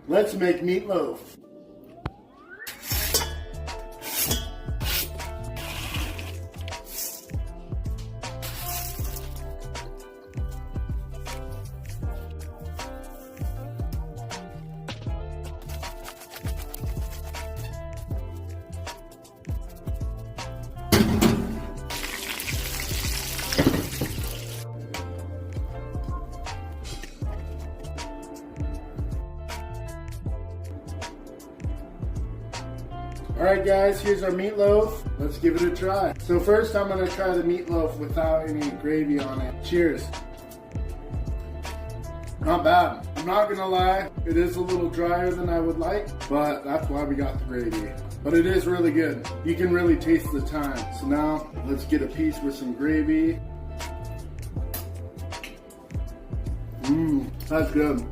Let's make meatloaf. Alright guys, here's our meatloaf. Let's give it a try. So first I'm going to try the meatloaf without any gravy on it. Cheers. Not bad. I'm not going to lie, it is a little drier than I would like, but that's why we got the gravy. But it is really good. You can really taste the thyme. So now, let's get a piece with some gravy. That's good.